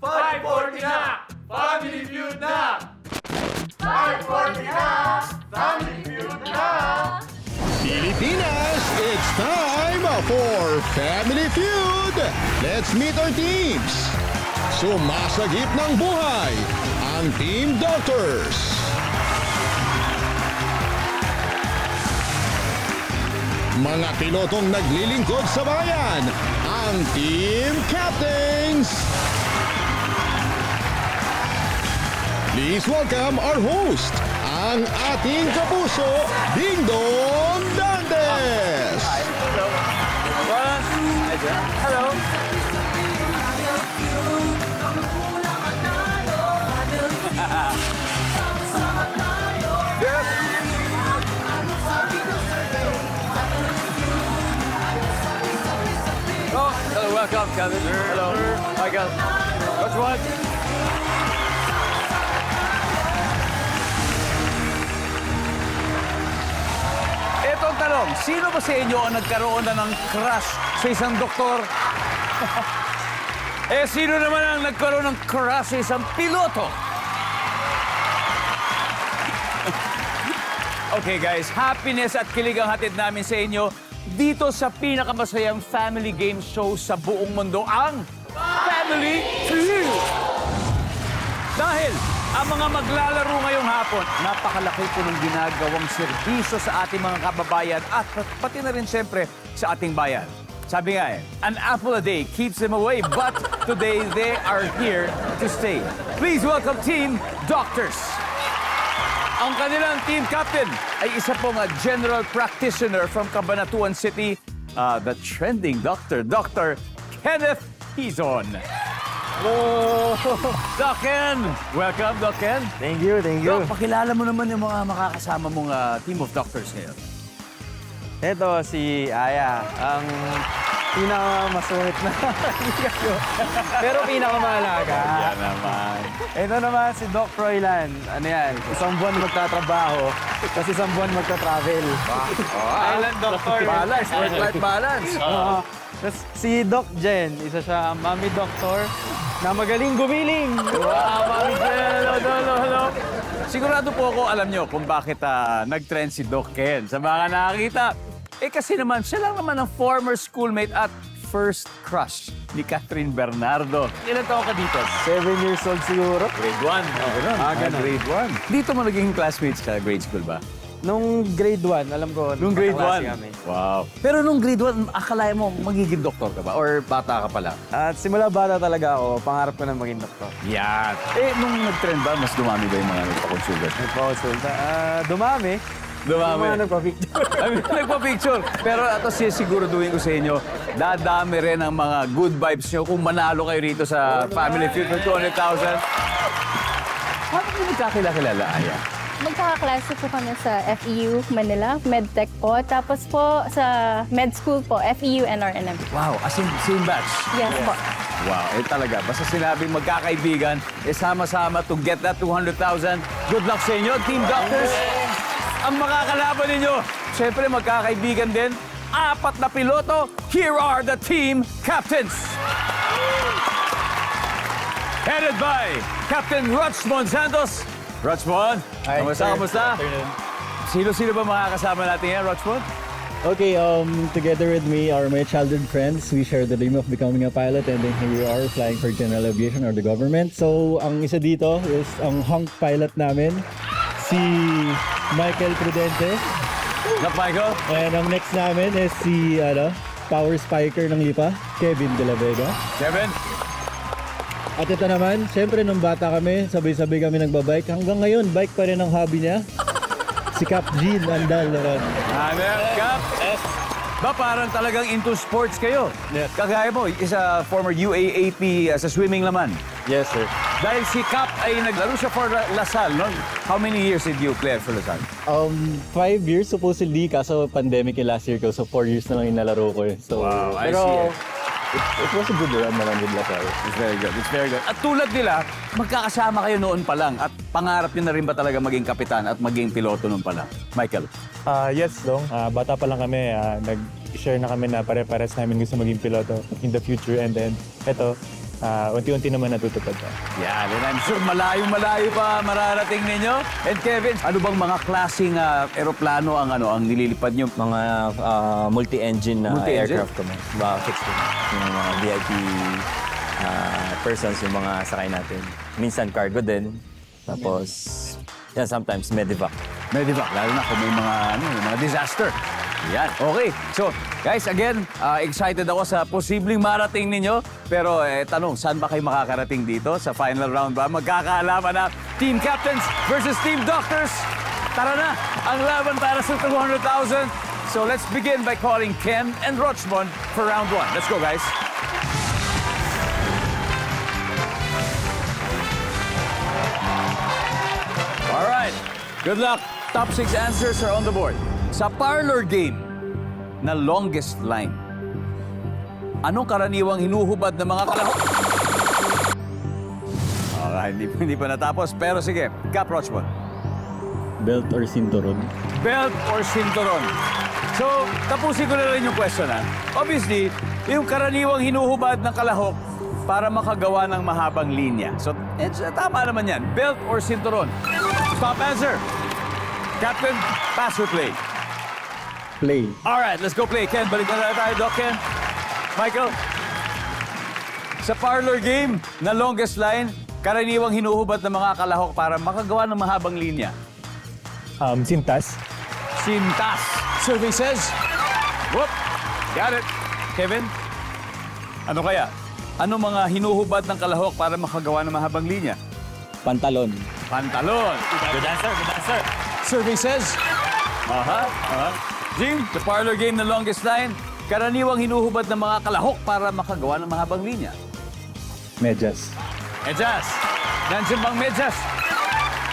540 na! Family Feud na! 540 na! Family Feud na! Pilipinas, it's time for Family Feud! Let's meet our teams! Sumasagip ng buhay, ang Team Doctors! Mga pilotong naglilingkod sa bayan, ang Team Captains! Please welcome our host, ang ating kapuso, Ding Dong Dantes! Hello! Oh, hello, welcome, Kevin. Hello. Hi, guys. Which one? Ito ang tanong, sino ba sa inyo ang nagkaroon na ng crush sa isang doktor? Sino naman ang nagkaroon ng crush sa isang piloto? Okay, guys, happiness at kilig ang hatid namin sa inyo dito sa pinakamasayang family game show sa buong mundo, ang Family Feud! Dahil ang mga maglalaro ngayong hapon, napakalaki po ng ginagawang serbisyo sa ating mga kababayan at pati na rin siyempre sa ating bayan. Sabi nga an apple a day keeps them away, but today they are here to stay. Please welcome Team Doctors! Ang kanilang team captain ay isa pong general practitioner from Cabanatuan City, the trending doctor, Dr. Kenneth Hizon. Hello! Doc Ken! Welcome, Doc Ken. Thank you, thank you. Doc, pakilala mo naman yung mga makakasama mong team of doctors ngayon. Ito si Aya, ang pinakamasungit na kaibigan. Pero pinakamahalaga. Yan naman. Ito naman si Doc Froilan. Ano yan? Isang buwan magtatrabaho, tapos isang buwan magta-travel. Island doctor. Balance, work-life balance. Tapos si Doc Jen, isa siya mami doctor na magaling gumiling. Wow, Mami Jen! Hello. Sigurado po ako alam nyo kung bakit nag-trend si Doc Ken. Sa mga nakakita, kasi naman, siya lang naman ang former schoolmate at first crush ni Catherine Bernardo. Ilan taon ka dito? 7 years old siguro. Grade 1. Ganun. Grade 1. Dito mo naging classmates ka, grade school ba? Nung grade 1, alam ko, Nung grade kaklase 1? kami. Wow. Pero nung grade 1, akalain mo magiging doktor ka ba? Or bata ka pa lang? At simula bata talaga ako, pangarap ko na maging doktor. Yan. Nung nag-trend ba, mas dumami ba yung mga nagpakonsulta? Nagpa-consulta. Dumami. Dumami. Yung mga nagpa-picture. I mean, nagpa-picture. Pero ito siguraduhin ko sa inyo, dadami rin ang mga good vibes nyo kung manalo kayo rito sa Family Feud for 200,000. Paano kayo nagkakilala, Aya? Magkakaklase po kami sa FEU Manila, MedTech po. Tapos po sa med school po, FEU NRNM. Wow, as in same batch. Yes po. Wow, talaga. Basta sinabing magkakaibigan, sama-sama to get that 200,000. Good luck sa inyo, Team Doctors. Ang makakalaban ninyo, syempre magkakaibigan din. 4 na piloto. Here are the team captains. Headed by Captain Rochmond Santos. Rochmond, Hi, kamusta? Sino-sino ba makakasama natin yan, Rochmond? Okay, together with me are my childhood friends. We share the dream of becoming a pilot, and then here we are flying for general aviation or the government. So, ang isa dito is ang hunk pilot namin, si Michael Prudente. Michael? And ang next namin is si power spiker ng Lipa, Kevin De La Vega. Kevin? At ito naman, syempre nung bata kami, sabay-sabay kami nagbabike. Hanggang ngayon, bike pa rin ang hobby niya. Si Cap Jean Andal naman. Cap? Ba, parang talagang into sports kayo. Yes. Kagaya mo, isa former UAAP sa swimming naman. Yes, sir. Dahil si Cap ay naglaro siya for Lasal, no? How many years did you play for Lasal? 5 years supposedly, kaso pandemic yung last year ko, so 4 years na lang yung nalaro ko. So, Wow, I pero see. it was a good run naman with Lasal. It's very good, it's very good. At tulad nila, magkakasama kayo noon pa lang at pangarap niyo na rin ba talaga maging kapitan at maging piloto noon pa lang? Michael? Yes, Dong. Bata pa lang kami, nag-share na kami na pare-pares namin gusto maging piloto in the future. And then, eto, unti-unti naman natutupad na. Yan, and I'm sure malayo-malayo pa mararating ninyo. And Kevin, ano bang mga klaseng eroplano ang nililipad nyo? Mga multi-engine na Multi-engine? aircraft kami. Mga fixed wing. Yung mga VIP persons, yung mga sakay natin. Minsan cargo din. Tapos, yan, sometimes medevac. Medivac, lalo na kung may mga disaster. Yan, okay. So, guys, again, excited ako sa posibleng marating ninyo. Pero, tanong, saan ba kayo makakarating dito? Sa final round ba? Magkakaalaman na Team Captains versus Team Doctors. Tara na, ang laban para sa 200,000. So, let's begin by calling Ken and Rochmond for round 1. Let's go, guys. All right. Good luck. Top 6 answers are on the board. Sa parlor game na longest line, anong karaniwang hinuhubad ng mga kalahok? Hindi pa natapos. Pero sige, Cap Rochmond. Belt or cinturon? Belt or cinturon? So, tapusin ko na rin yung question, ha? Obviously, yung karaniwang hinuhubad ng kalahok para makagawa ng mahabang linya. So, tama naman yan. Belt or cinturon? Top answer. Captain, pass or play? Play. All right, let's go play. Ken, balik na tayo, Doc Ken. Michael, sa parlor game na longest line, karaniwang hinuhubad ng mga kalahok para makagawa ng mahabang linya. Sintas. Sintas. Survey says. Whoop. Got it. Kevin, ano kaya? Ano mga hinuhubad ng kalahok para makagawa ng mahabang linya? Pantalon. Pantalon. Good answer, good answer. Survey says. Jim, the parlor game na longest line, karaniwang hinuhubad ng mga kalahok para makagawa ng mahabang linya. Medyas. Medyas. Nandiyan bang medyas?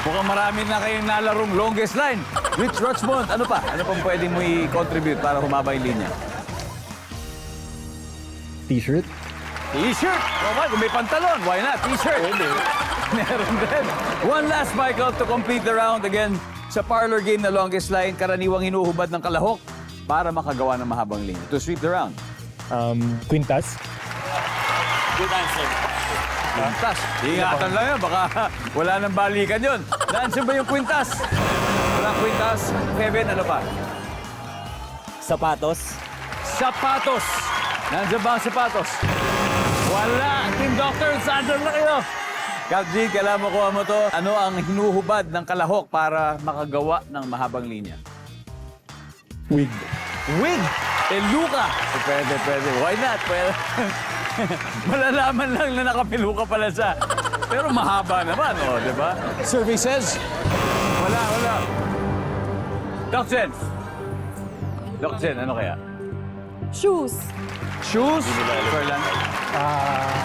Mukhang marami na kayong nalarong longest line. Rich Rochmond, ano pa? Ano pang pwede mo i-contribute para humaba yung linya? T-shirt. T-shirt. Oh, kung may pantalon, why not? T-shirt. Meron din. One last, Michael, to complete the round again. Sa parlor game na longest line, karaniwang hinuhubad ng kalahok para makagawa ng mahabang linya. To sweep the round. Quintas. Good answer. Quintas. Ingatan lang yun, baka wala nang balikan yun. Nandiyan ba yung quintas? Walang quintas. Kevin, ano pa? Sapatos. Sapatos. Nandiyan ba ang sapatos? Wala. Team Doctor, saan na kayo? Cap G, kailangan makuha mo to. Ano ang hinuhubad ng kalahok para makagawa ng mahabang linya? Wig. Wig! Peluka! Pwede. Why not? Pwede. Malalaman lang na nakapeluka pala siya. Pero mahaba naman, di ba? Survey says, wala. Doc Jen. Doc Jen, ano kaya? Shoes. Shoes? Ferland?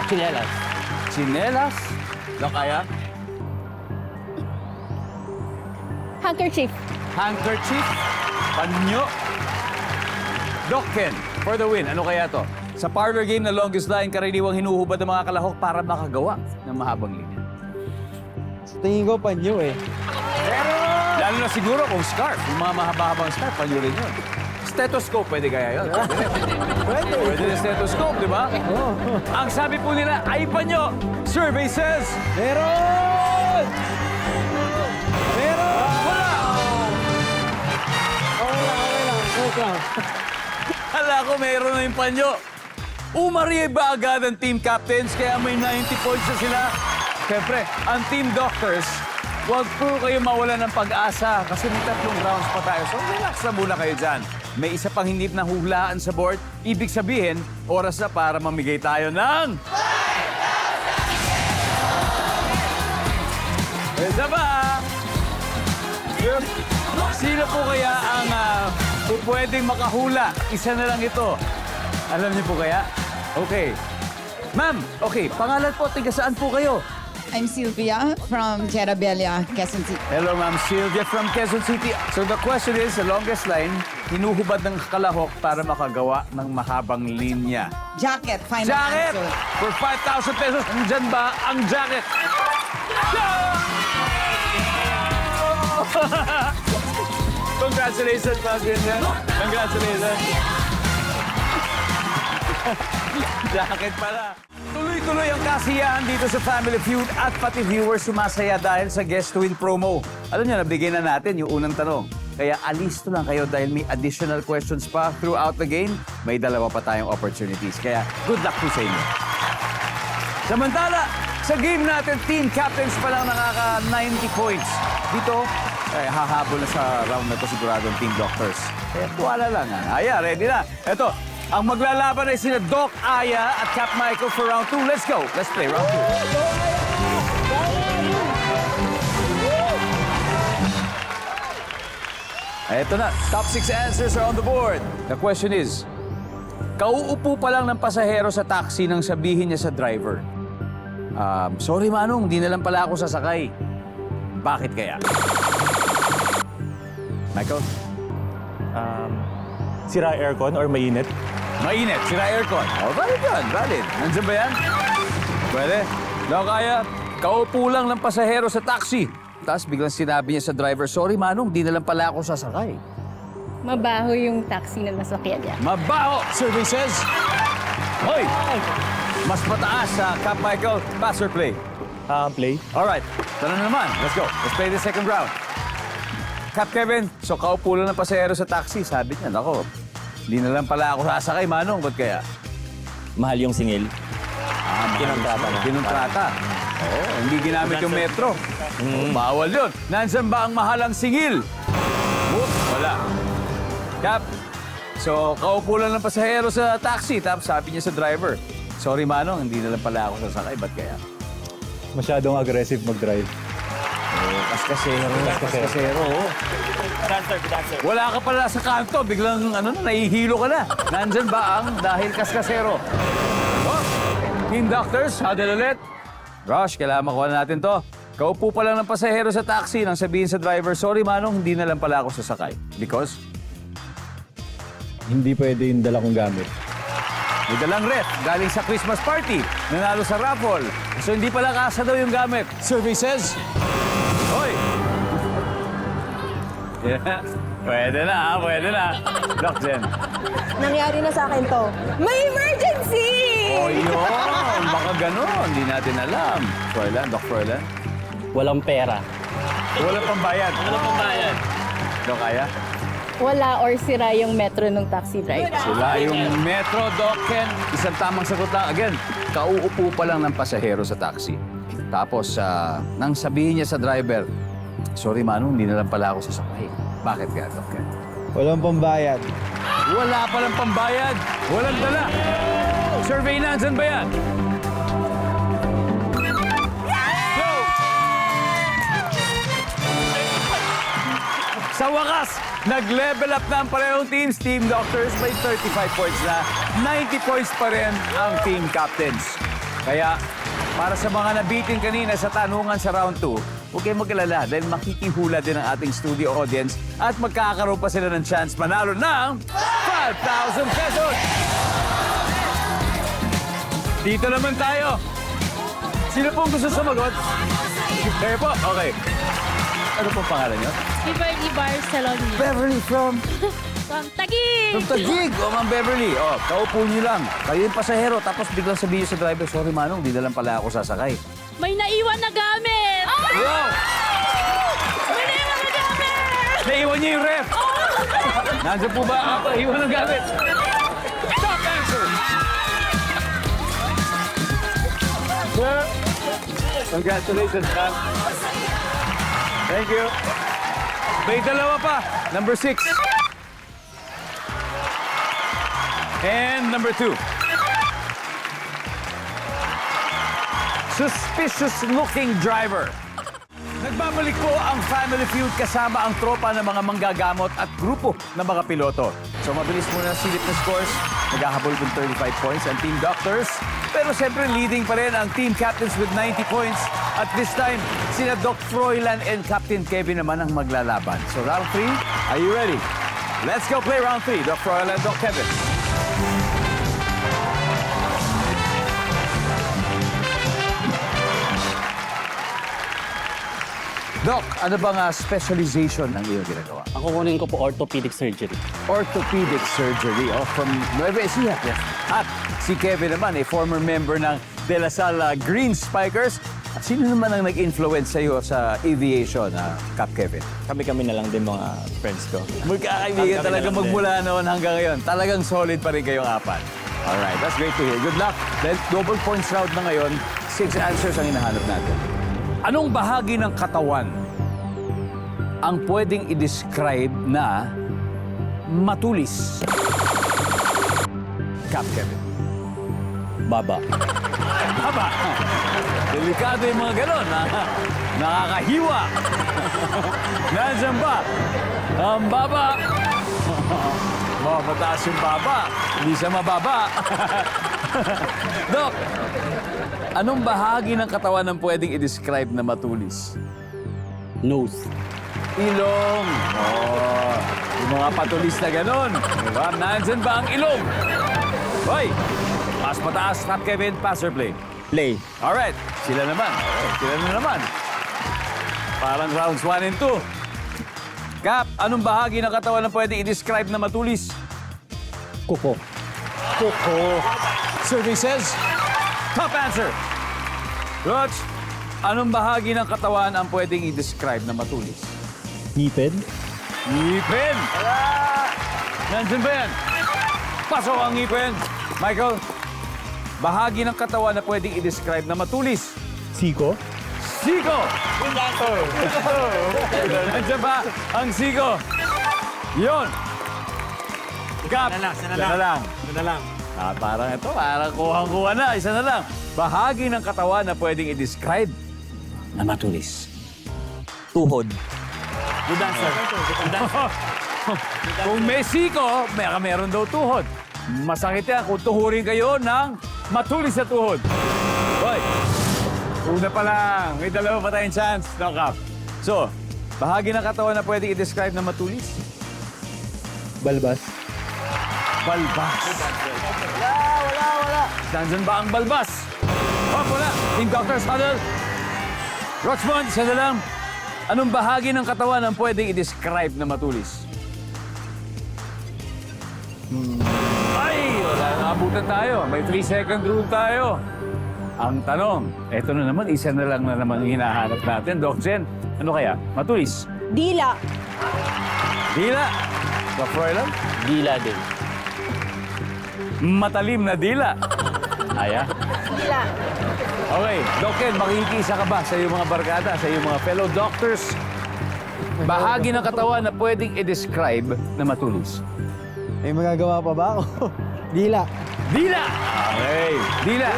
Chinelas. Chinelas? Doc, kaya? Handkerchief. Handkerchief? Panyo? Doc Ken, for the win, ano kaya to? Sa parlor game na longest line, karaniwang hinuhubad ng mga kalahok para makagawa ng mahabang linya. Sa tingin ko, panyo eh. Lalo na siguro kung scarf, yung mga mahaba-habang scarf, panyo rin yun. Stethoscope, pwede kaya yun? Pwede na stethoscope, di ba? Ang sabi po nila ay panyo. Survey says, Meron! wala! Okay lang. Hala ko, mayroon na yung panyo. Umariye ba agad ang team captains kaya may 90 points na sila? Siyempre, ang team doctors, huwag po kayo mawala ng pag-asa kasi may 3 rounds pa tayo. So relax na muna kayo dyan. May isa pang hindi na hulaan sa board. Ibig sabihin, oras na para mamigay tayo ng... Isa pa! Sino po kaya ang pwedeng makahula? Isa na lang ito. Alam niyo po kaya? Okay. Ma'am, okay. Pangalan po, tiga saan po kayo? I'm Sylvia from Terabella, Quezon City. Hello, Ma'am Sylvia from Quezon City. So the question is, the longest line, hinuhubad ng kalahok para makagawa ng mahabang linya. Jacket, final Jacket! answer. For 5,000 pesos, nandyan ba ang jacket? Congratulations, Ma'am Sylvia. Congratulations. Jacket pala. Tuloy Tuloy-tuloy ang kasiyahan dito sa Family Feud at pati viewers sumasaya dahil sa Guess to Win promo. Alam niyo, nabigyan na natin yung unang tanong. Kaya alisto lang kayo dahil may additional questions pa throughout the game. May dalawa pa tayong opportunities. Kaya good luck po sa inyo. Samantala, sa game natin, team captains pa lang nakaka 90 points. Dito, hahabol na sa round na to sigurado ang Team Doctors. Kaya wala lang. Aya, ready na. Ito, ang maglalaban ay sina Doc Aya at Cap Michael for round 2. Let's go. Let's play round 2. Ito na. Top 6 answers are on the board. The question is, kauupo pa lang ng pasahero sa taxi nang sabihin niya sa driver, sorry Manong, di na lang pala ako sasakay. Bakit kaya? Michael? Sira aircon or mainit? Mainit, sira aircon. Oh, valid yan, valid. Nandiyan ba yan? Pwede. No, kaya, kaupo lang ng pasahero sa taxi. Tapos biglang sinabi niya sa driver, sorry Manong, di na lang pala ako sasakay. Mabaho yung taxi na nasakyan niya. Mabaho! Survey says... Hoy! Mas mataas sa Cap Michael. Pass or play? Play. Alright, tanong naman. Let's go. Let's play the second round. Cap Kevin, so kaupo lang ng pasahero sa taxi. Sabi niya, nako, di na lang pala ako sasakay, Manong. Ba't kaya? Mahal yung singil. Kinontrata na. Kinontrata. Oo, hindi ginamit yung metro. Bawal yun. Nandiyan ba ang mahalang singil? Wala. Cap, so kaupo lang ng pasahero sa taxi. Tapos sabi niya sa driver, sorry Manong, hindi na lang pala ako sasakay. Ba't kaya? Masyadong aggressive mag-drive. Kaskasero. Wala ka pala sa kanto, biglang nahihilo ka na. Nandyan ba ang dahil kaskasero? Oh, Team Doctors, huddle ulit. Rush, kailangan makuha natin to. Kaupo pa lang ng pasahero sa taxi nang sabihin sa driver, sorry Manong, hindi na lang pala ako sasakay. Because? Hindi pwede yung dala kong gamit. May dalang ref galing sa Christmas party. Nanalo sa raffle. So hindi pala kasa daw yung gamit. Survey says... Hoy! Yeah. Pwede na, pwede na. Doc Jen. Nangyari na sa akin to. May emergency! Oh, yun. Baka ganun. Hindi natin alam. Froilan, Doc Froilan. Walang pera. Walang pambayad. Walang pambayad. Doc Aya? Wala or sira yung metro ng taxi driver. Sila yung Metro, Doc Ken. Isang tamang sagot lang. Again, kauupo pa lang ng pasahero sa taxi. Tapos, nang sabihin niya sa driver, sorry Manong, hindi na lang pala ako sasakay. Bakit kaya, Doc Ken? Walang pambayad. Wala palang pambayad. Walang dala. Survey na, saan ba yan? Go! Sa wakas, nag-level up na ang parehong teams. Team Doctors may 35 points na. 90 points pa rin ang Team Captains. Kaya, para sa mga nabitin kanina sa tanungan sa round 2, huwag kayong mag-alala dahil makikihula din ang ating studio audience at magkakaroon pa sila ng chance manalo ng 5,000 pesos! Dito naman tayo. Sino pong gusto sumagot? Kayo po? Okay. Ano pong pangalan niyo? Beverly Barcelona. Beverly from Taguig! Taguig. O, Ma'am Beverly. O, kaupo niyo lang. Kayo yung pasahero. Tapos biglang sabihin sa driver, sorry Manong, di na lang pala ako sasakay. May naiwan na gamit! Wow! May naiwan na gamit! Naiwan niyo yung ref. Nandiyan po ba? Naiwan ang gamit. Top answer! Congratulations, Cap. Thank you. May dalawa pa. Number 6. And number 2. Suspicious-looking driver. Nagbabalik po ang Family Feud kasama ang tropa ng mga manggagamot at grupo ng mga piloto. So mabilis muna silip na scores. Naghahabol ng 35 points ang Team Doctors. Pero siyempre leading pa rin ang Team Captains with 90 points. At this time, sina Doc Froilan and Captain Kevin naman ang maglalaban. So round 3, are you ready? Let's go play round 3. Doc Froilan, Doc Kevin. Doc, ano bang specialization ang iyong ginagawa? Ako kunin ko po orthopedic surgery. Orthopedic surgery from Nueva Ecija. Yes. At si Kevin naman, former member ng de La Salle Green Spikers. At sino naman ang nag-influence sa'yo sa aviation, Cap Kevin? Kami-kami na lang din mga friends ko. Magkakaibigan Kami talaga na lang magmula noon hanggang ngayon. Talagang solid pa rin kayong apat. Alright, that's great to hear. Good luck. Dahil double points round na ngayon, 6 answers ang hinahanap natin. Anong bahagi ng katawan ang pwedeng i-describe na matulis? Cap Kevin. Baba. Haba. Delikado yung mga ganon, ha? Nakakahiwa. Nandiyan ba? Ang baba. Mataas yung baba. Hindi siya mababa. Dok, anong bahagi ng katawan ang pwedeng i-describe na matulis? Nose. Ilong. Oh, yung mga patulis na ganon. Diba? Nandiyan ba ang ilong? Hoy, mas mataas, Cap Kevin, pass or play? Play. Alright, sila naman. Sila na naman. Parang rounds 1 and 2. Cap, anong bahagi ng katawan na pwede i-describe na matulis? Kuko. Kuko. Survey says, top answer. Roch, anong bahagi ng katawan ang pwedeng i-describe na matulis? Ngipin. Ngipin. Nandun ba yan? Pasok ang ngipin. Michael, bahagi ng katawan na pwedeng i-describe na matulis? Siko. Siko! Nandiyan ba ang siko? Yun. Cap. Isa na lang. Parang ito, parang kuhang-kuha na. Isa na lang. Bahagi ng katawan na pwedeng i-describe na matulis. Tuhod. Good answer. Kung may siko, meron daw tuhod. Masakit yan kung tuhurin kayo ng matulis na tuhod. Hoy, una pa lang. May dalawa pa tayong chance. No, Cap. So, bahagi ng katawan na pwede i-describe na matulis? Balbas. Balbas. Wala. Nandyan ba ang balbas? Oh, wala. Team Doctors Huddle. Rochmond, isa na lang. Anong bahagi ng katawan ang pwedeng i-describe na matulis? Ay, wala na abutan tayo. May 3-second rule tayo. Ang tanong, eto na naman, isa na lang na naman yung hinahanap natin. Doc Jen, ano kaya? Matulis? Dila. Dila. Doc Froilan? Dila din. Matalim na dila. Aya? Dila. Okay, Doc Ken, makikisa ka ba sa iyong mga barkada, sa iyong mga fellow doctors? Bahagi ng katawan na pwedeng i-describe na matulis? May magagawa pa ba ako? Dila. Dila! Okay, dila.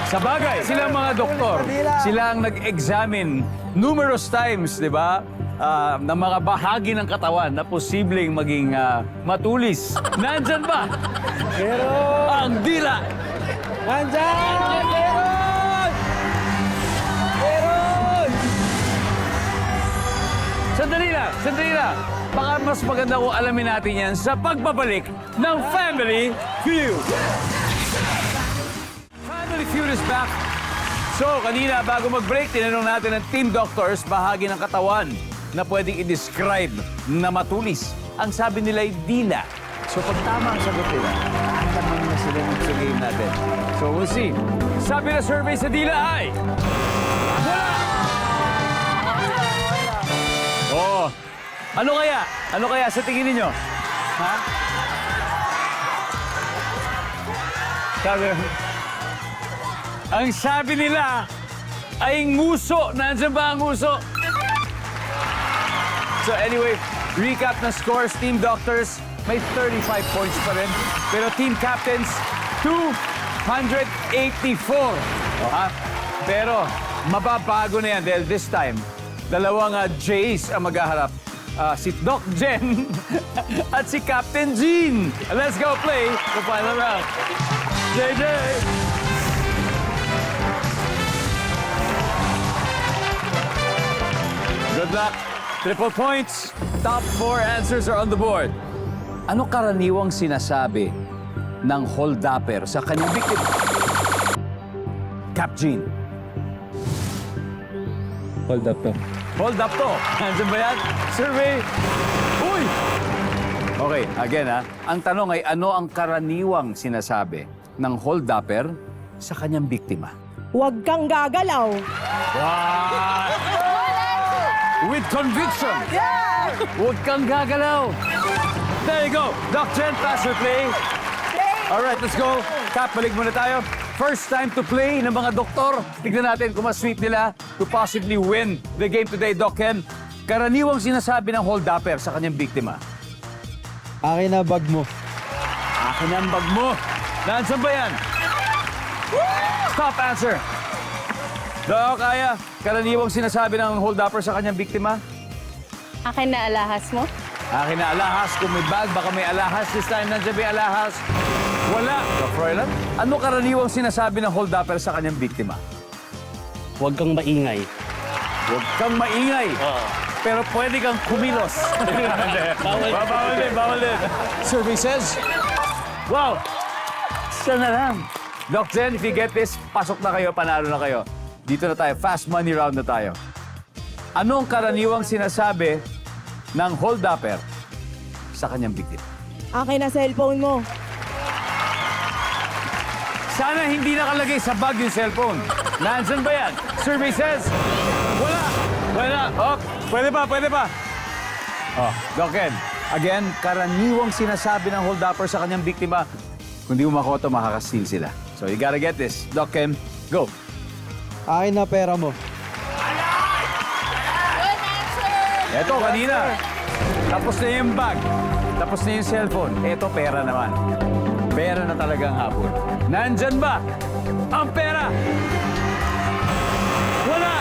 Sa bagay, silang mga doktor, sila ang nag-examine numerous times, di ba? Ng mga bahagi ng katawan na posibleng maging matulis. Nandyan ba? Meron! Ang dila! Nandyan! Meron! Meron! Sandali lang. Baka mas maganda kung alamin natin yan sa pagbabalik ng Family Feud. Family Feud is back. So, kanina, bago mag-break, tinanong natin ng Team Doctors bahagi ng katawan na pwedeng i-describe na matulis. Ang sabi nila ay dila. So, pag tama ang sagot nila, naman na sila sa game natin. So, we'll see. Sabi na survey sa dila ay... Wala! Oh, ano kaya? Ano kaya sa tingin ninyo? Ha? Ang sabi nila ay nguso. Nandiyan ba ang nguso? So anyway, recap ng scores. Team Doctors, may 35 points pa rin. Pero Team Captains, 284. Ha? Pero mababago na yan dahil this time, dalawang Jays ang maghaharap. Si Doc Jen at si Captain Jean. Let's go play the final round. JJ! Good luck. Triple points. Top 4 answers are on the board. Ano karaniwang sinasabi ng hold-upper sa kanyang victim? Cap Jean. Hold up to. Hold up to. Nandiyan ba yan? Survey. Uy! Okay, again ha. Ang tanong ay ano ang karaniwang sinasabi ng hold-upper sa kanyang biktima? Huwag kang gagalaw. Wow! With conviction! Huwag kang gagalaw! There you go! Doc Jen, pass or play? Alright, let's go. Cap, balik muna tayo. First time to play ng mga doktor. Tignan natin kung mas-sweet nila to possibly win the game today, Doc Ken. Karaniwang sinasabi ng hold-upper sa kanyang biktima. Akin na bag mo. Akin ang bag mo. Nasaan ba yan? Top answer. Doc, kaya. Karaniwang sinasabi ng hold-upper sa kanyang biktima. Akin na alahas mo. Akin na alahas. Kung may bag, baka may alahas. This time, nandiyan may alahas. Wala. Doc Froilan, ano karaniwang sinasabi ng hold-upper sa kanyang biktima? Huwag kang maingay. Huwag kang maingay. Pero pwede kang kumilos. Bawal din. Survey says, wow, isa na lang. Doc Jen, if you get this, pasok na kayo, panalo na kayo. Dito na tayo, fast money round na tayo. Anong karaniwang sinasabi ng hold-upper sa kanyang biktima? Akin na cellphone mo. Sana hindi nakalagay sa bag yung cellphone. Nandyan ba yan? Survey says, wala. Oh, pwede pa. Oh, Doc Ken, again, karaniwang sinasabi ng hold-upper sa kanyang biktima, kung di mo makoto, makakasteal sila. So you gotta get this. Doc Ken, go. Akin na pera mo. Eto, kanina. Tapos na yung bag. Tapos na yung cellphone. Eto, pera naman. Pera na talagang hapon. Nandyan ba ang pera? Wala!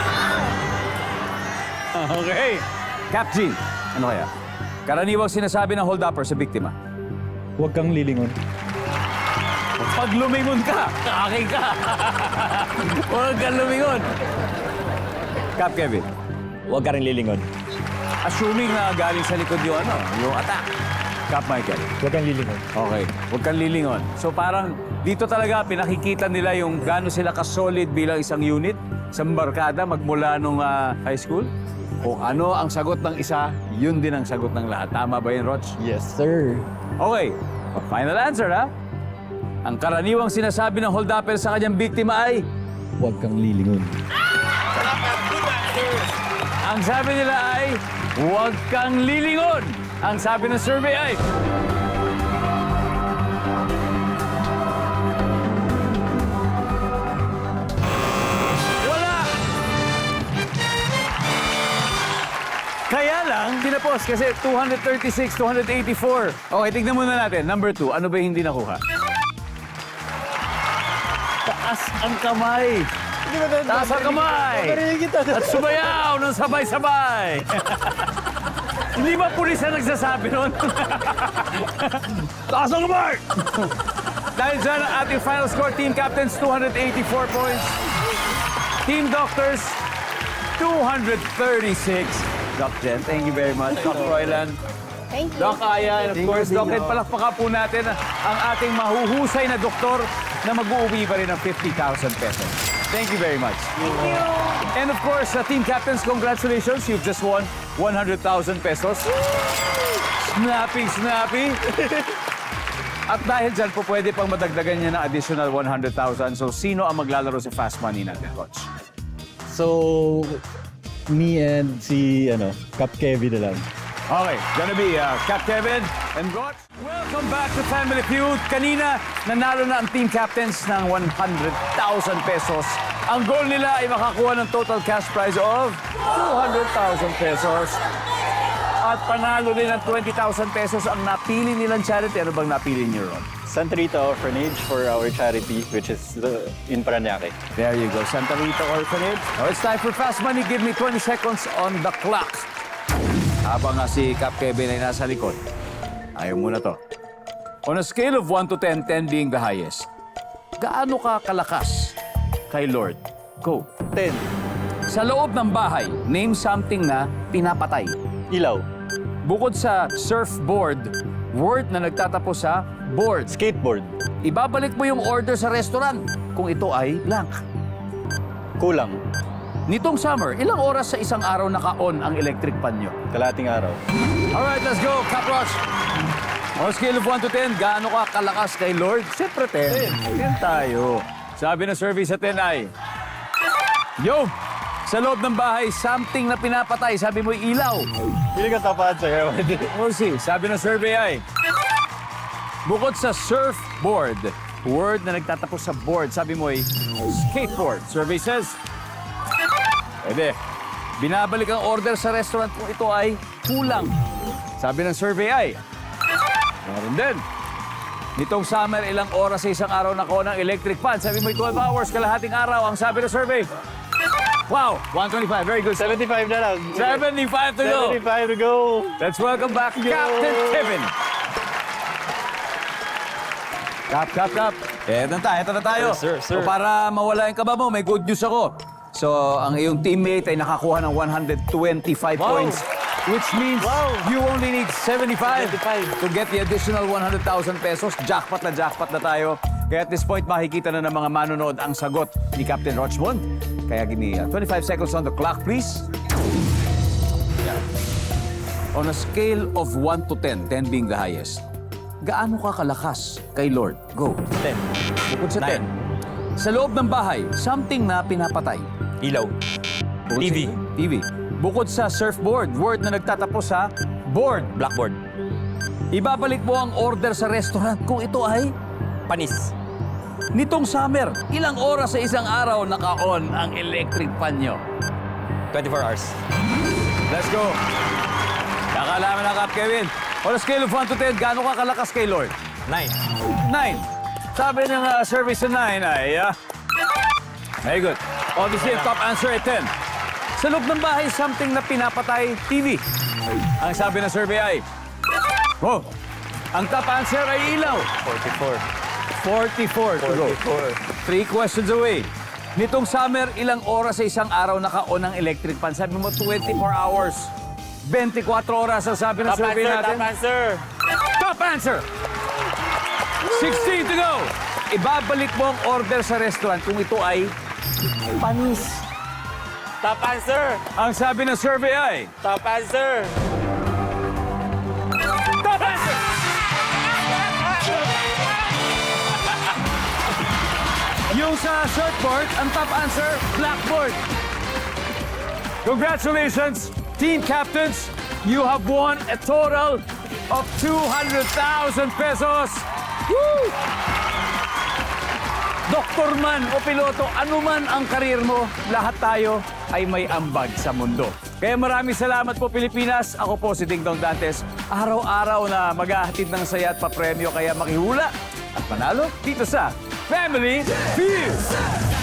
Okay. Cap G, ano kaya? Karaniwang sinasabi ng hold-upper sa biktima. Huwag kang lilingon. Pag lumingon ka, aking ka. Huwag kang lumingon. Cap Kevin, Huwag ka rin lilingon. assuming na galing sa likod yung attack. Cap Michael. Huwag kang lilingon. Okay, huwag kang lilingon. So parang dito talaga pinakikita nila yung gaano sila ka-solid bilang isang unit, isang barkada magmula nung high school. Kung ano ang sagot ng isa, yun din ang sagot ng lahat. Tama ba yun, Roch? Yes, sir. Okay, final answer ha. Ang karaniwang sinasabi ng hold-upper sa kanyang biktima ay, Huwag kang lilingon. ang sabi nila ay, huwag kang lilingon. Ang sabi ng survey ay, wala! Kaya lang, tinapos kasi 236, 284. Okay, tignan muna natin. Number 2, ano ba yung hindi nakuha? Taas ang kamay! Taas ang kamay! At sumayaw ng sabay-sabay! Hindi ba pulis na nagsasabi nun? Taas ang kamay! Dahil dyan ang ating final score, Team Captains, 284 points. Team Doctors, 236. Doc Jen, thank you very much. Doc Froilan, Thank you. Doc Aya, and of course, Doc Ed, palakpakan po natin ang ating mahuhusay na doktor na mag-uuwi pa rin ng 50,000 pesos. Thank you very much. Thank you. And of course, Team Captains, congratulations. You've just won 100,000 pesos. Snappy. At dahil dyan po, pwede pang madagdagan niya ng additional 100,000. So, sino ang maglalaro sa Fast Money natin, Coach? So, me and si, Cap Kevin na lang. Okay, gonna be Cap Kevin and Gotch. Welcome back to Family Feud. Kanina, nanalo na ang Team Captains ng 100,000 pesos. Ang goal nila ay makakuha ng total cash prize of 200,000 pesos. At panalo din ng 20,000 pesos ang napili nilang charity. Ano bang napili niyo ron? Santa Rita Orphanage for our charity, which is in Parañaque. There you go, Santa Rita Orphanage. Now it's time for Fast Money. Give me 20 seconds on the clock. Habang nga si Cap Kevin ay nasa likod, ayaw muna to. On a scale of 1 to 10, 10 being the highest, gaano ka kalakas kay Lord? Go. 10. Sa loob ng bahay, name something na pinapatay. Ilaw. Bukod sa surfboard, word na nagtatapos sa board. Skateboard. Ibabalik mo yung order sa restaurant kung ito ay blank. Kulang. Nitong summer, ilang oras sa isang araw naka-on ang electric pan nyo? Kalating araw. Alright, let's go, Cap Roch. On a scale of 1 to 10, gaano ka kalakas kay Lord? Siyempre 10. 10 tayo. Sabi ng survey sa 10 ay, yo, sa loob ng bahay, something na pinapatay. Sabi mo, ilaw. Pili ka tapat sir. We'll see. Sabi ng survey ay, bukod sa surfboard, word na nagtatapos sa board, sabi mo ay skateboard. Survey says, pwede. Binabalik ang order sa restaurant kung ito ay kulang. Sabi ng survey ay, meron din. Nitong summer, ilang oras sa isang araw nako ng electric fan. Sabi mo 12 hours, kalahating araw. Ang sabi ng survey, wow, 125. Very good. 75 na lang. 75 to go. 75 to go. Let's welcome back Captain Kevin. Cap. Eto na tayo. Sir. So para mawala yung kaba mo, may good news ako. So, ang iyong teammate ay nakakuha ng 125 points. Which means you only need 75 to get the additional 100,000 pesos. Jackpot na tayo. Kaya at this point, makikita na ng mga manonood ang sagot ni Captain Rochmond. Kaya give me 25 seconds on the clock, please. Yeah. On a scale of 1 to 10, 10 being the highest, gaano ka kalakas kay Lord? Go. 10. Bukod sa 10. 9. Sa loob ng bahay, something na pinapatay. Ilaw. Bukod TV. sa TV. Bukod sa surfboard, word na nagtatapos sa board. Blackboard. Ibabalik mo ang order sa restaurant kung ito ay Panis. nitong summer. Ilang oras sa isang araw naka-on ang electric fan nyo? 24 hours. Let's go. Kakalaman na, Cap Kevin. On a scale of 1 to 10, gaano ka kalakas kay Lord? 9. 9. Sabi ng service na 9 ay... very good. Obviously, ang top answer ay 10. Sa loob ng bahay, something na pinapatay, TV. Ang sabi ng survey ay... Oh, ang top answer ay ilaw. 44 to go. 3 questions away. Nitong summer, ilang oras sa isang araw naka-on ang electric fan? Sabi mo, 24 hours. 24 oras ang sabi ng survey natin. Top answer! 16 to go. Ibabalik mo ang order sa restaurant kung ito ay panis. Top answer. Ang sabi ng survey ay... Top answer. Top answer! Yung sa surfboard, ang top answer, blackboard. Congratulations, team captains. You have won a total of 200,000 pesos. Woo! Doktor man o piloto, anuman ang karir mo, lahat tayo ay may ambag sa mundo. Kaya maraming salamat po, Pilipinas. Ako po si Ding Dong Dantes. Araw-araw na maghahatid ng saya at papremyo, kaya makihula at manalo dito sa Family Feud.